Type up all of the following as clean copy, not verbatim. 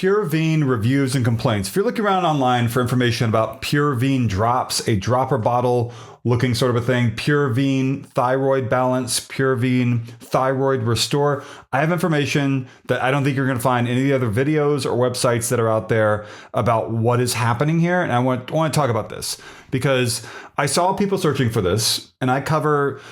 PureVeen reviews and complaints. If you're looking around online for information about PureVeen drops, a dropper bottle looking sort of a thing, PureVeen thyroid balance, PureVeen thyroid restore, I have information that I don't think you're going to find in any other videos or websites that are out there about what is happening here. And I want to talk about this because I saw people searching for this, and I cover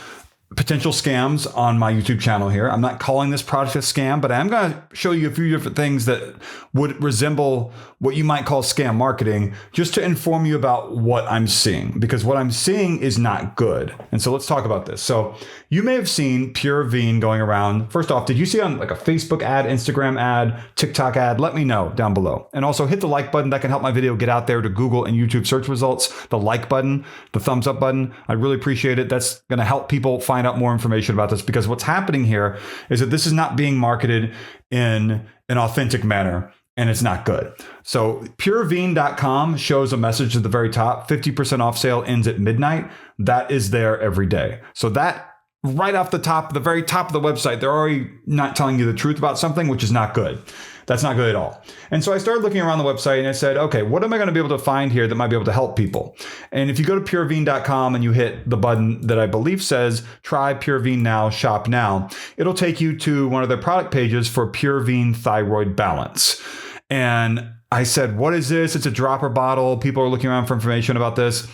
potential scams on my YouTube channel here. I'm not calling this product a scam, but I'm going to show you a few different things that would resemble what you might call scam marketing, just to inform you about what I'm seeing, because what I'm seeing is not good. And so let's talk about this. So you may have seen PureVeen going around. First off, did you see on like a Facebook ad, Instagram ad, TikTok ad? Let me know down below. And also hit the like button. That can help my video get out there to Google and YouTube search results. The like button, the thumbs up button, I really appreciate it. That's going to help people find out more information about this, because what's happening here is that this is not being marketed in an authentic manner, and it's not good. So PureVeen.com shows a message at the very top, 50% off sale ends at midnight. That is there every day. So that right off the top, the very top of the website, they're already not telling you the truth about something, which is not good. That's not good at all. And so I started looking around the website and I said, okay, what am I going to be able to find here that might be able to help people? And if you go to PureVeen.com and you hit the button that I believe says try PureVeen now, shop now, it'll take you to one of their product pages for PureVeen thyroid balance. And I said, what is this? It's a dropper bottle. People are looking around for information about this.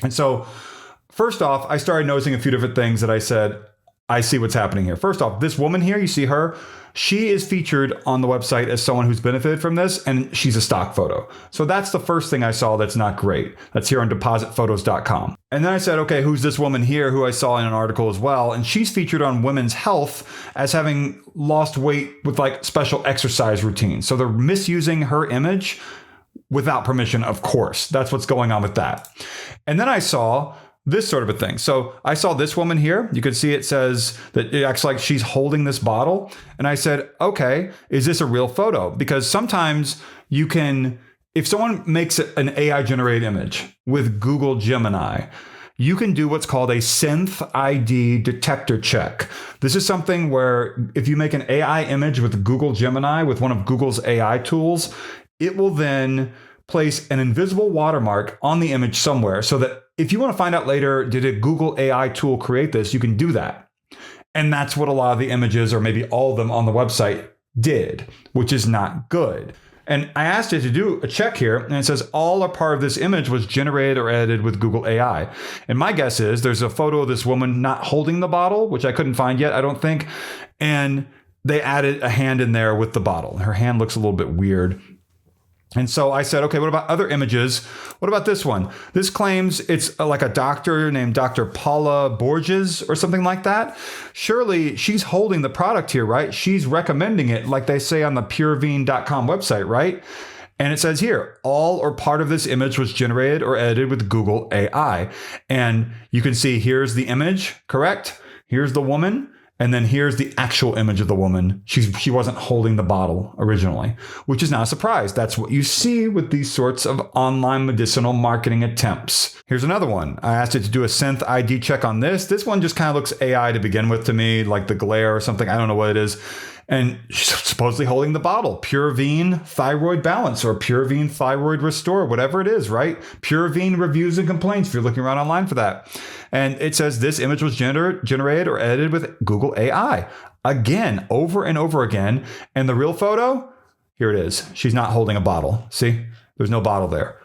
And so first off, I started noticing a few different things that I said, I see what's happening here. First off, this woman here, you see her, she is featured on the website as someone who's benefited from this, and she's a stock photo. So that's the first thing I saw that's not great. That's here on depositphotos.com. And then I said, okay, who's this woman here who I saw in an article as well? And she's featured on Women's Health as having lost weight with like special exercise routines. So they're misusing her image without permission, of course. That's what's going on with that. And then I saw this sort of a thing. So I saw this woman here. You can see it says that it acts like she's holding this bottle. And I said, okay, is this a real photo? Because sometimes you can, if someone makes an AI generated image with Google Gemini, you can do what's called a synth ID detector check. This is something where if you make an AI image with Google Gemini, with one of Google's AI tools, it will then place an invisible watermark on the image somewhere, so that if you want to find out later, did a Google AI tool create this, you can do that. And that's what a lot of the images, or maybe all of them on the website, did, which is not good. And I asked it to do a check here, and it says all or part of this image was generated or edited with Google AI. And my guess is there's a photo of this woman not holding the bottle, which I couldn't find yet, I don't think. And they added a hand in there with the bottle. Her hand looks a little bit weird. And so I said, okay, what about other images? What about this one? This claims it's like a doctor named Dr. Paula Borges or something like that. Surely she's holding the product here, right? She's recommending it like they say on the PureVeen.com website, right? And it says here, all or part of this image was generated or edited with Google AI. And you can see here's the image, correct? Here's the woman. And then here's the actual image of the woman. She wasn't holding the bottle originally, which is not a surprise. That's what you see with these sorts of online medicinal marketing attempts. Here's another one. I asked it to do a synth ID check on this. This one just kind of looks AI to begin with to me, like the glare or something. I don't know what it is. And she's supposedly holding the bottle, PureVeen thyroid balance or PureVeen thyroid restore, whatever it is, right? PureVeen reviews and complaints if you're looking around online for that. And it says this image was generated or edited with Google AI. Again, over and over again. And the real photo, here it is. She's not holding a bottle. See, there's no bottle there.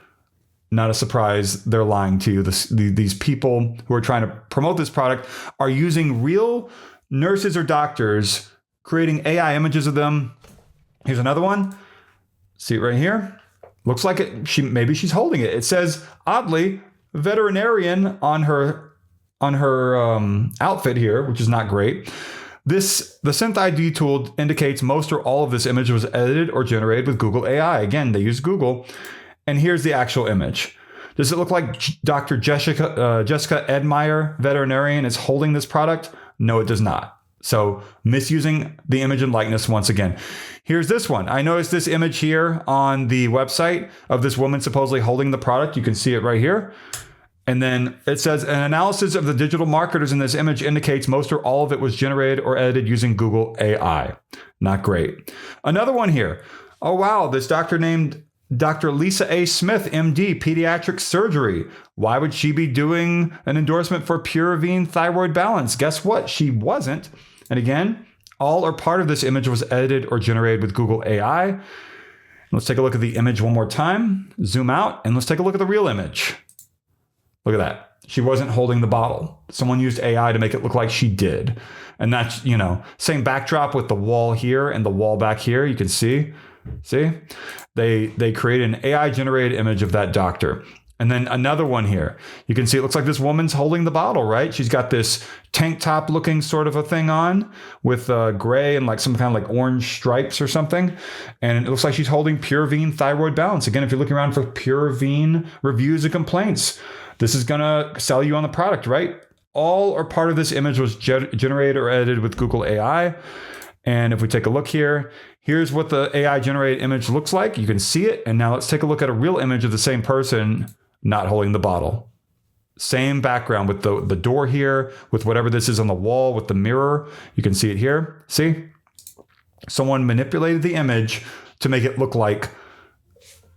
Not a surprise. They're lying to you. These people who are trying to promote this product are using real nurses or doctors, creating AI images of them. Here's another one. See it right here? Looks like it. Maybe she's holding it. It says, oddly, veterinarian on her outfit here, which is not great. The Synth ID tool indicates most or all of this image was edited or generated with Google AI. Again, they use Google. And here's the actual image. Does it look like Dr. Jessica Edmeyer, veterinarian, is holding this product? No, it does not. So misusing the image and likeness once again. Here's this one. I noticed this image here on the website of this woman supposedly holding the product. You can see it right here. And then it says an analysis of the digital marketers in this image indicates most or all of it was generated or edited using Google AI. Not great. Another one here. Oh, wow, this doctor named Dr. Lisa A. Smith, MD, pediatric surgery. Why would she be doing an endorsement for PureVene thyroid balance? Guess what? She wasn't. And again, all or part of this image was edited or generated with Google AI. Let's take a look at the image one more time. Zoom out and let's take a look at the real image. Look at that. She wasn't holding the bottle. Someone used AI to make it look like she did. And that's, same backdrop with the wall here and the wall back here. You can see. They created an AI generated image of that doctor. And then another one here. You can see it looks like this woman's holding the bottle, right? She's got this tank top looking sort of a thing on with gray and like some kind of like orange stripes or something. And it looks like she's holding PureVene thyroid balance. Again, if you're looking around for PureVene reviews and complaints, this is going to sell you on the product, right? All or part of this image was generated or edited with Google AI. And if we take a look here, here's what the AI generated image looks like. You can see it. And now let's take a look at a real image of the same person not holding the bottle. Same background with the door here, with whatever this is on the wall, with the mirror. You can see it here. See? Someone manipulated the image to make it look like,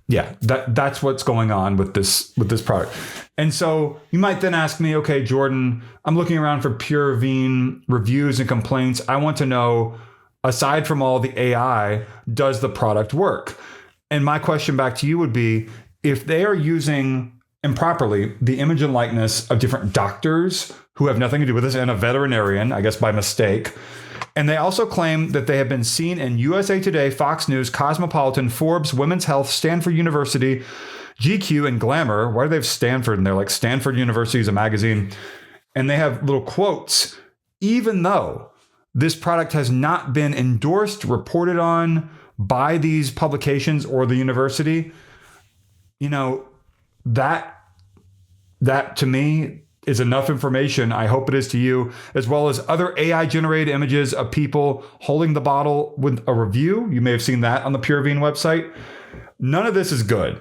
that's what's going on with this product. And so you might then ask me, okay, Jordan, I'm looking around for PureVene reviews and complaints. I want to know, aside from all the AI, does the product work? And my question back to you would be, if they are using improperly the image and likeness of different doctors who have nothing to do with this and a veterinarian, I guess by mistake, and they also claim that they have been seen in USA Today, Fox News, Cosmopolitan, Forbes, Women's Health, Stanford University, GQ, and Glamour. Why do they have Stanford in there? Like Stanford University is a magazine. And they have little quotes, even though this product has not been endorsed, reported on by these publications or the university. That to me is enough information. I hope it is to you, as well as other AI generated images of people holding the bottle with a review. You may have seen that on the PureVene website. None of this is good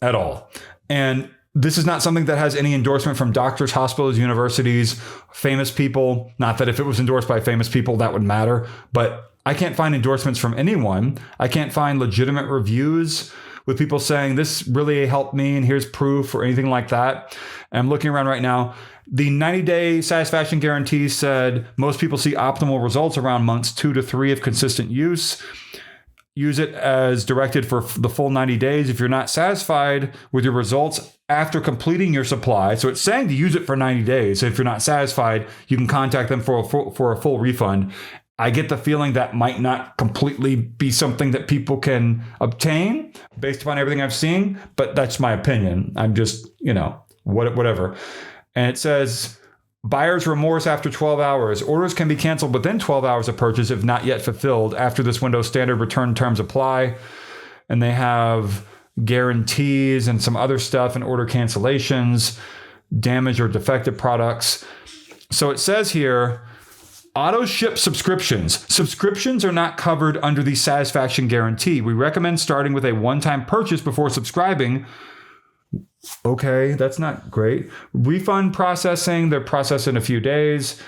at all. And this is not something that has any endorsement from doctors, hospitals, universities, famous people. Not that if it was endorsed by famous people, that would matter. But I can't find endorsements from anyone. I can't find legitimate reviews with people saying this really helped me and here's proof or anything like that. And I'm looking around right now. The 90-day satisfaction guarantee said most people see optimal results around months 2 to 3 of consistent use. Use it as directed for the full 90 days. If you're not satisfied with your results after completing your supply, so it's saying to use it for 90 days. So if you're not satisfied, you can contact them for a full refund. I get the feeling that might not completely be something that people can obtain based upon everything I've seen, but that's my opinion. I'm just, whatever. And it says, buyer's remorse after 12 hours. Orders can be canceled within 12 hours of purchase if not yet fulfilled. After this window, standard return terms apply. And they have guarantees and some other stuff and order cancellations, damaged or defective products. So it says here, auto ship subscriptions. Subscriptions are not covered under the satisfaction guarantee. We recommend starting with a one-time purchase before subscribing. Okay, that's not great. Refund processing, they're processed in a few days.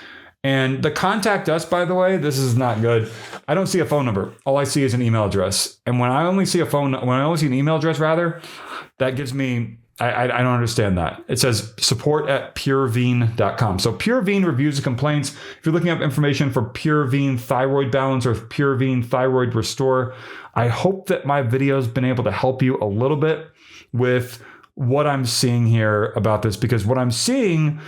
And the contact us, by the way, this is not good. I don't see a phone number. All I see is an email address. And when I only see an email address, that gives me, I don't understand that. It says support@purevene.com. So PureVene reviews and complaints. If you're looking up information for PureVene thyroid balance or PureVene thyroid restore, I hope that my video has been able to help you a little bit with what I'm seeing here about this, because what I'm seeing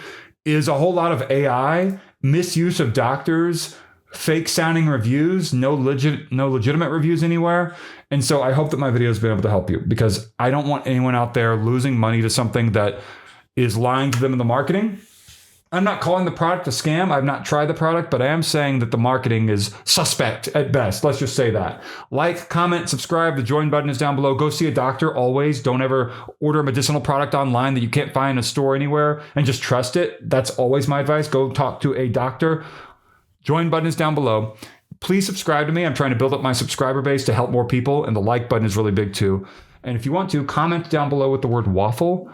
is a whole lot of AI, misuse of doctors, fake sounding reviews, no legitimate reviews anywhere. And so I hope that my video has been able to help you, because I don't want anyone out there losing money to something that is lying to them in the marketing. I'm not calling the product a scam. I've not tried the product, but I am saying that the marketing is suspect at best. Let's just say that. Like, comment, subscribe. The join button is down below. Go see a doctor always. Don't ever order a medicinal product online that you can't find in a store anywhere and just trust it. That's always my advice. Go talk to a doctor. Join button is down below. Please subscribe to me. I'm trying to build up my subscriber base to help more people, and the like button is really big too. And if you want to, comment down below with the word waffle.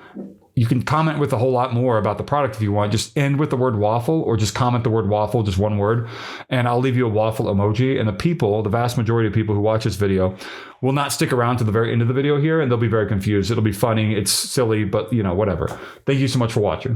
You can comment with a whole lot more about the product if you want. Just end with the word waffle, or just comment the word waffle, just one word, and I'll leave you a waffle emoji. And the vast majority of people who watch this video will not stick around to the very end of the video here, and they'll be very confused. It'll be funny, it's silly, but whatever. Thank you so much for watching.